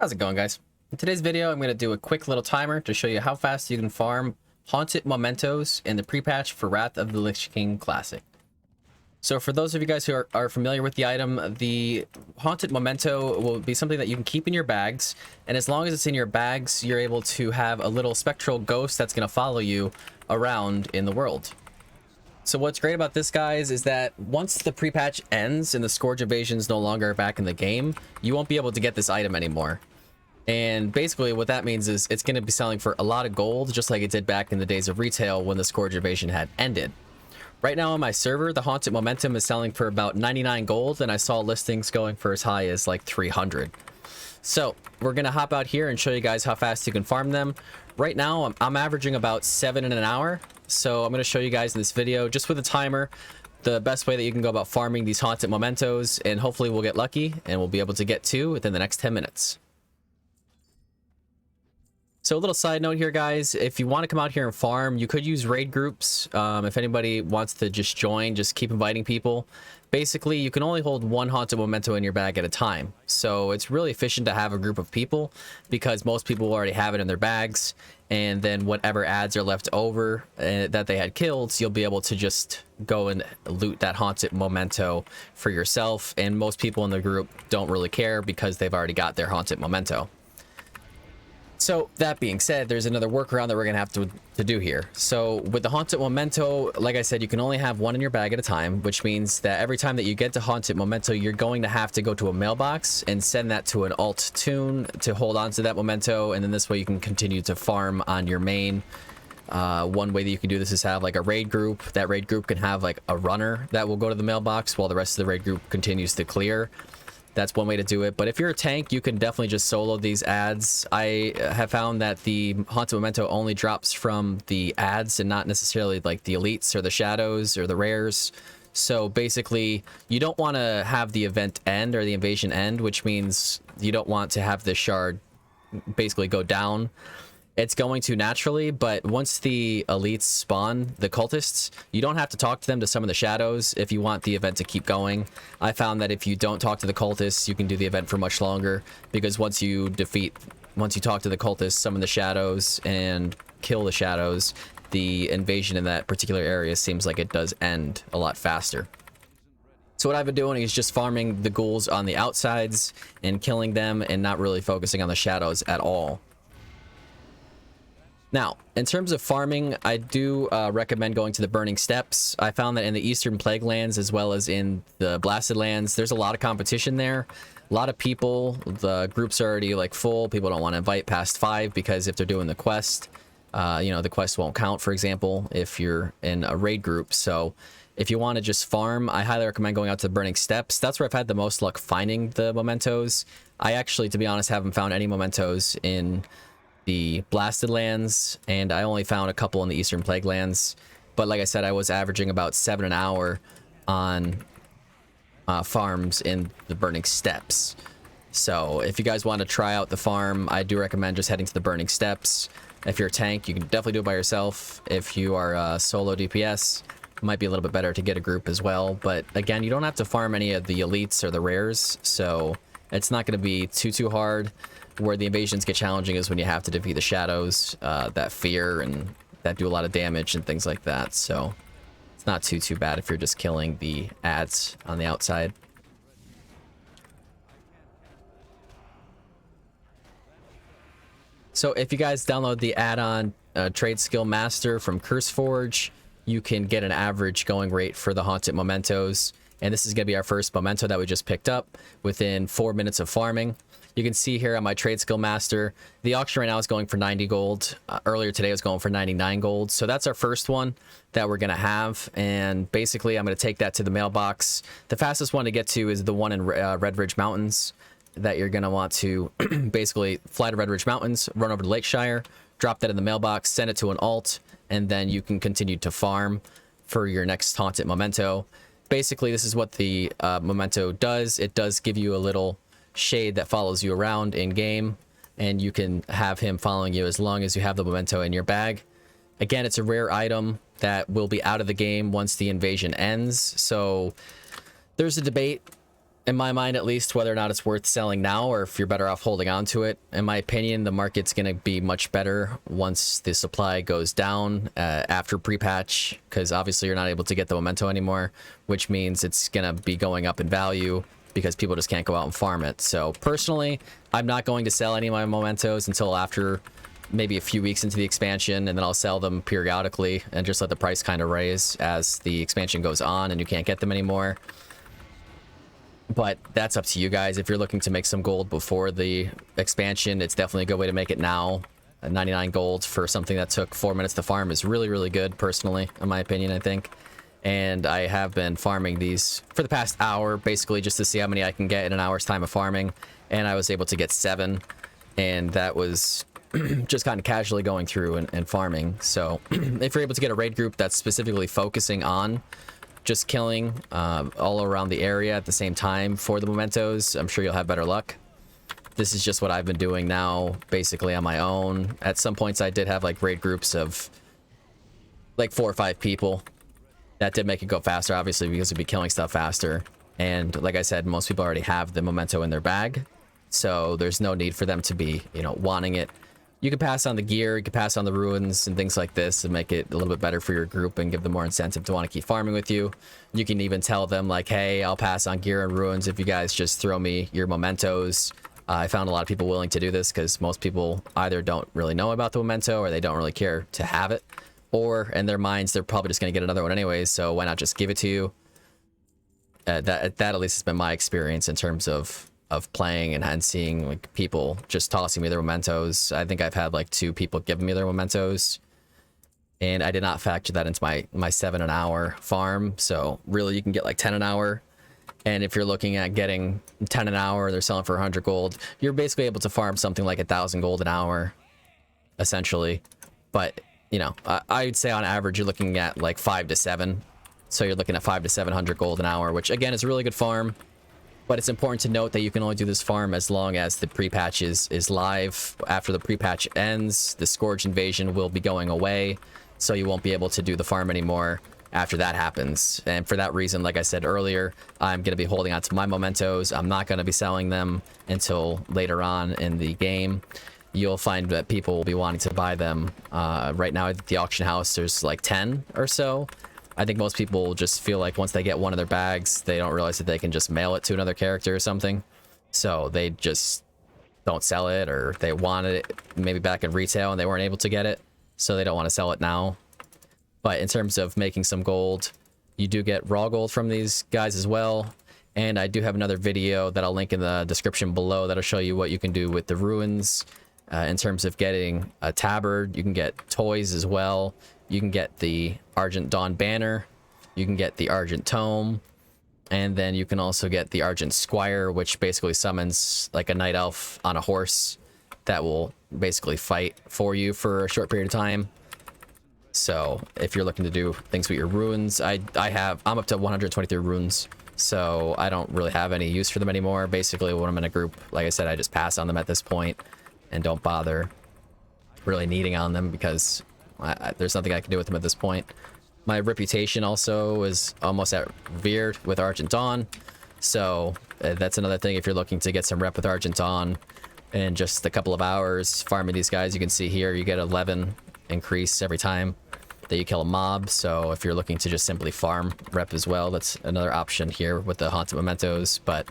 How's it going, guys? In today's video, I'm going to do a quick little timer to show you how fast you can farm Haunted Momentos in the pre-patch for Wrath of the Lich King Classic. So for those of you guys who are familiar with the item, the Haunted Memento will be something that you can keep in your bags, and as long as it's in your bags, you're able to have a little spectral ghost that's going to follow you around in the world. So what's great about this, guys, is that once the pre-patch ends and the Scourge Invasion is no longer back in the game, you won't be able to get this item anymore. And basically what that means is it's going to be selling for a lot of gold, just like it did back in the days of retail when the Scourge Invasion had ended. Right now on my server, the Haunted Momentum is selling for about 99 gold, and I saw listings going for as high as like 300. So we're going to hop out here and show you guys how fast you can farm them. Right now, I'm averaging about 7 in an hour. So I'm going to show you guys in this video, just with a timer, the best way that you can go about farming these Haunted Momentos, and hopefully we'll get lucky and we'll be able to get 2 within the next 10 minutes. So a little side note here, guys, if you want to come out here and farm, you could use raid groups. If anybody wants to just join, just keep inviting people. Basically, you can only hold 1 Haunted Memento in your bag at a time. So it's really efficient to have a group of people because most people already have it in their bags. And then whatever ads are left over that they had killed, you'll be able to just go and loot that Haunted Memento for yourself. And most people in the group don't really care because they've already got their Haunted Memento. So that being said, there's another workaround that we're going to have to do here. So with the Haunted Memento, like I said, you can only have 1 in your bag at a time, which means that every time that you get to Haunted Memento, you're going to have to go to a mailbox and send that to an alt tune to hold on to that memento. And then this way you can continue to farm on your main. One way that you can do this is have like a raid group. That raid group can have like a runner that will go to the mailbox while the rest of the raid group continues to clear. That's one way to do it. But if you're a tank, you can definitely just solo these ads. I have found that the Haunted Memento only drops from the ads and not necessarily like the elites or the shadows or the rares. So basically, you don't want to have the event end or the invasion end, which means you don't want to have the shard basically go down. It's going to naturally, but once the elites spawn, the cultists, you don't have to talk to them to summon the shadows if you want the event to keep going. I found that if you don't talk to the cultists, you can do the event for much longer, because once you talk to the cultists, summon the shadows, and kill the shadows, the invasion in that particular area seems like it does end a lot faster. So what I've been doing is just farming the ghouls on the outsides and killing them and not really focusing on the shadows at all. Now, in terms of farming, I do recommend going to the Burning Steppes. I found that in the Eastern Plague Lands, as well as in the Blasted Lands, there's a lot of competition there. A lot of people, the group's are already like full. People don't want to invite past 5 because if they're doing the quest, the quest won't count, for example, if you're in a raid group. So if you want to just farm, I highly recommend going out to the Burning Steppes. That's where I've had the most luck finding the mementos. I actually, to be honest, haven't found any mementos in the Blasted Lands, and I only found a couple in the Eastern Plague Lands. But like I said, I was averaging about 7 an hour on farms in the Burning Steppes. So if you guys want to try out the farm, I do recommend just heading to the Burning Steppes. If you're a tank, you can definitely do it by yourself. If you are a solo DPS, it might be a little bit better to get a group as well. But again, you don't have to farm any of the elites or the rares, so it's not going to be too hard. Where the invasions get challenging is when you have to defeat the shadows that fear and that do a lot of damage and things like that. So it's not too bad if you're just killing the ads on the outside. So if you guys download the add-on Trade Skill Master from CurseForge, you can get an average going rate for the Haunted Momentos. And this is going to be our first memento that we just picked up within 4 minutes of farming. You can see here on my Trade Skill Master, the auction right now is going for 90 gold. Earlier today it was going for 99 gold. So that's our first one that we're going to have. And basically I'm going to take that to the mailbox. The fastest one to get to is the one in Red Ridge Mountains that you're going to want to basically fly to Red Ridge Mountains, run over to Lakeshire, drop that in the mailbox, send it to an alt, and then you can continue to farm for your next Haunted Memento. Basically, this is what the memento does. It does give you a little shade that follows you around in game, and you can have him following you as long as you have the memento in your bag. Again, it's a rare item that will be out of the game once the invasion ends. So there's a debate in my mind at least, whether or not it's worth selling now or if you're better off holding on to it. In my opinion, the market's going to be much better once the supply goes down after pre-patch, because obviously you're not able to get the memento anymore, which means it's going to be going up in value because people just can't go out and farm it. So personally, I'm not going to sell any of my mementos until after maybe a few weeks into the expansion, and then I'll sell them periodically and just let the price kind of raise as the expansion goes on and you can't get them anymore. But that's up to you guys. If you're looking to make some gold before the expansion, it's definitely a good way to make it now. 99 gold for something that took 4 minutes to farm is really, really good, personally, in my opinion, I think. And I have been farming these for the past hour, basically just to see how many I can get in an hour's time of farming. And I was able to get 7. And that was just kind of casually going through and farming. So if you're able to get a raid group that's specifically focusing on just killing all around the area at the same time for the mementos, I'm sure you'll have better luck. This is just what I've been doing now, basically on my own. At some points I did have like raid groups of like 4 or 5 people. That did make it go faster, obviously, because we'd be killing stuff faster. And like I said, most people already have the memento in their bag, so there's no need for them to be, you know, wanting it. You can pass on the gear, you can pass on the ruins and things like this and make it a little bit better for your group and give them more incentive to want to keep farming with you. You can even tell them like, hey, I'll pass on gear and ruins if you guys just throw me your mementos. I found a lot of people willing to do this because most people either don't really know about the memento or they don't really care to have it. Or in their minds, they're probably just going to get another one anyways, so why not just give it to you? That at least has been my experience in terms of playing and seeing like people just tossing me their mementos. I think I've had like 2 people giving me their mementos, and I did not factor that into my 7 an hour farm. So really you can get like 10 an hour, and if you're looking at getting 10 an hour, they're selling for 100 gold, you're basically able to farm something like 1,000 gold an hour essentially. But you know, I'd say on average you're looking at like 5 to 7, so you're looking at 500 to 700 gold an hour, which again is a really good farm. But it's important to note that you can only do this farm as long as the pre-patch is live. After the pre-patch ends, the Scourge Invasion will be going away, so you won't be able to do the farm anymore after that happens. And for that reason, like I said earlier, I'm going to be holding on to my mementos. I'm not going to be selling them until later on in the game. You'll find that people will be wanting to buy them. Right now at the auction house, there's like 10 or so. I think most people just feel like once they get one of their bags, they don't realize that they can just mail it to another character or something. So they just don't sell it, or they wanted it maybe back in retail and they weren't able to get it, so they don't want to sell it now. But in terms of making some gold, you do get raw gold from these guys as well. And I do have another video that I'll link in the description below that'll show you what you can do with the ruins. In terms of getting a tabard, you can get toys as well. You can get the Argent Dawn banner, you can get the Argent Tome, and then you can also get the Argent Squire, which basically summons like a night elf on a horse that will basically fight for you for a short period of time. So if you're looking to do things with your runes, I'm up to 123 runes, so I don't really have any use for them anymore. Basically when I'm in a group, like I said, I just pass on them at this point and don't bother really needing on them because there's nothing I can do with them at this point. My reputation also is almost at revered with Argent Dawn, so that's another thing. If you're looking to get some rep with Argent Dawn in just a couple of hours farming these guys, you can see here you get 11 increase every time that you kill a mob. So if you're looking to just simply farm rep as well, that's another option here with the Haunted Momentos. But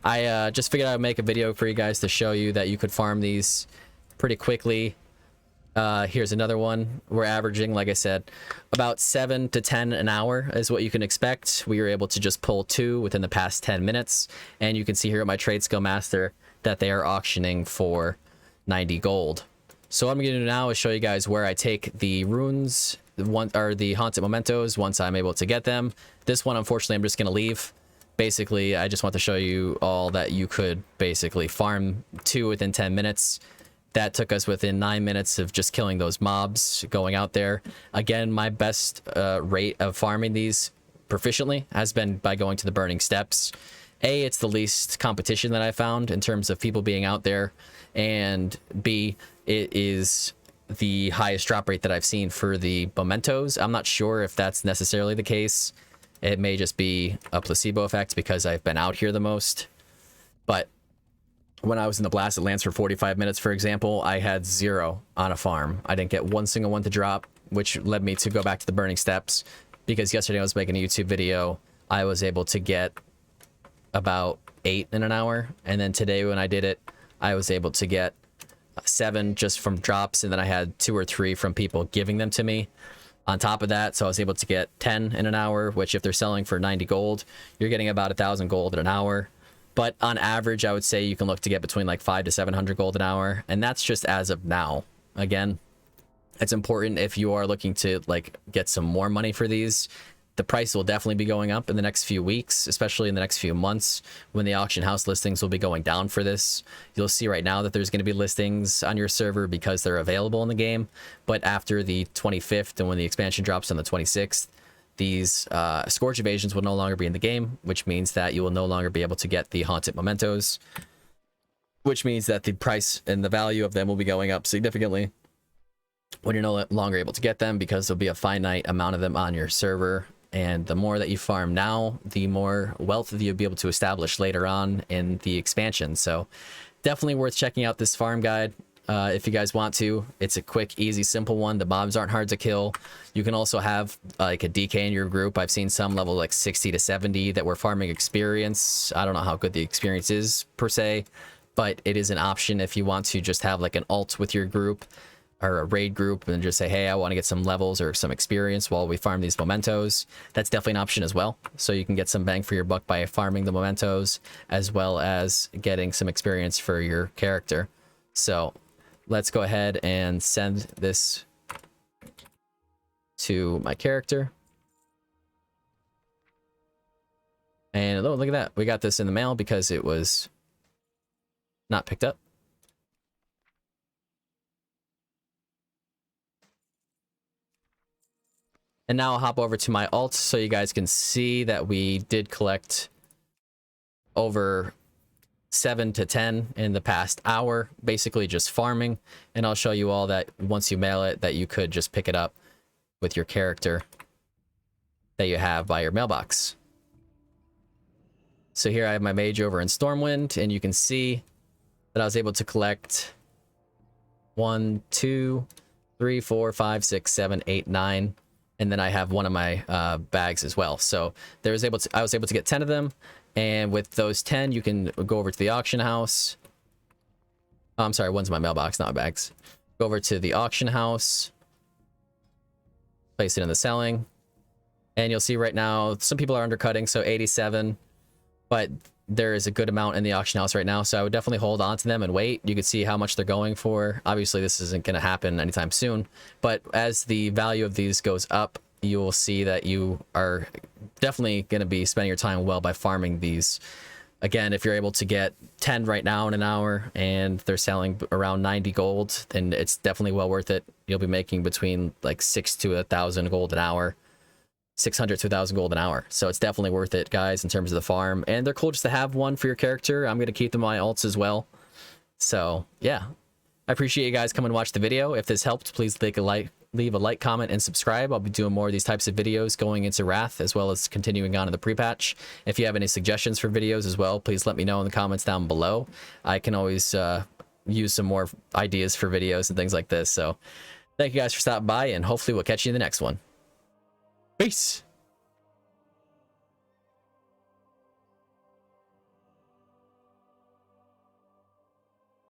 I just figured I would make a video for you guys to show you that you could farm these pretty quickly. Here's another one. We're averaging, like I said, about 7 to 10 an hour is what you can expect. We were able to just pull 2 within the past 10 minutes. And you can see here at my trade skill master that they are auctioning for 90 gold. So what I'm going to do now is show you guys where I take the runes, the Haunted Momentos, once I'm able to get them. This one, unfortunately, I'm just going to leave. Basically, I just want to show you all that you could basically farm 2 within 10 minutes. That took us within 9 minutes of just killing those mobs going out there. Again, my best rate of farming these proficiently has been by going to the Burning Steps. A, it's the least competition that I found in terms of people being out there, and B, it is the highest drop rate that I've seen for the mementos. I'm not sure if that's necessarily the case It may just be a placebo effect because I've been out here the most. But when I was in the Blasted Lands for 45 minutes, for example, I had 0 on a farm. I didn't get one single one to drop, which led me to go back to the Burning Steppes, because yesterday I was making a YouTube video. I was able to get about 8 in an hour, and then today when I did it, I was able to get 7 just from drops, and then I had 2 or 3 from people giving them to me on top of that. So I was able to get 10 in an hour, which if they're selling for 90 gold, you're getting about 1,000 gold in an hour. But on average, I would say you can look to get between like 500 to 700 gold an hour, and that's just as of now. Again, it's important if you are looking to like get some more money for these. The price will definitely be going up in the next few weeks, especially in the next few months when the auction house listings will be going down for this. You'll see right now that there's going to be listings on your server because they're available in the game. But after the 25th and when the expansion drops on the 26th, these Scourge Invasions will no longer be in the game, which means that you will no longer be able to get the Haunted Momentos, which means that the price and the value of them will be going up significantly when you're no longer able to get them, because there'll be a finite amount of them on your server. And the more that you farm now, the more wealth you'll be able to establish later on in the expansion. So definitely worth checking out this farm guide if you guys want to. It's a quick, easy, simple one. The mobs aren't hard to kill. You can also have like a DK in your group. I've seen some level like 60 to 70 that were farming experience. I don't know how good the experience is per se, but it is an option if you want to just have like an alt with your group or a raid group and just say, hey, I want to get some levels or some experience while we farm these mementos. That's definitely an option as well. So you can get some bang for your buck by farming the mementos as well as getting some experience for your character. So let's go ahead and send this to my character. And oh, look at that. We got this in the mail because it was not picked up. And now I'll hop over to my alt so you guys can see that we did collect over 7 to 10 in the past hour, basically just farming. And I'll show you all that once you mail it, that you could just pick it up with your character that you have by your mailbox. So here I have my mage over in Stormwind, and you can see that I was able to collect 1, 2, 3, 4, 5, 6, 7, 8, 9. And then I have one of my bags as well. So I was able to get 10 of them. And with those 10, you can go over to the auction house. Oh, I'm sorry, one's in my mailbox, not my bags. Go over to the auction house. Place it in the selling. And you'll see right now, some people are undercutting, so 87. But there is a good amount in the auction house right now. So I would definitely hold on to them and wait. You can see how much they're going for. Obviously, this isn't going to happen anytime soon. But as the value of these goes up, you will see that you are definitely going to be spending your time well by farming these. Again, if you're able to get 10 right now in an hour and they're selling around 90 gold, then it's definitely well worth it. You'll be making between like 6 to 1,000 gold an hour. 600 to 1,000 gold an hour. So it's definitely worth it, guys, in terms of the farm. And they're cool just to have one for your character. I'm going to keep them on my alts as well. So, yeah. I appreciate you guys coming to watch the video. If this helped, please leave a like, comment, and subscribe. I'll be doing more of these types of videos going into Wrath, as well as continuing on in the pre-patch. If you have any suggestions for videos as well, please let me know in the comments down below. I can always use some more ideas for videos and things like this. So thank you guys for stopping by, and hopefully we'll catch you in the next one. Peace!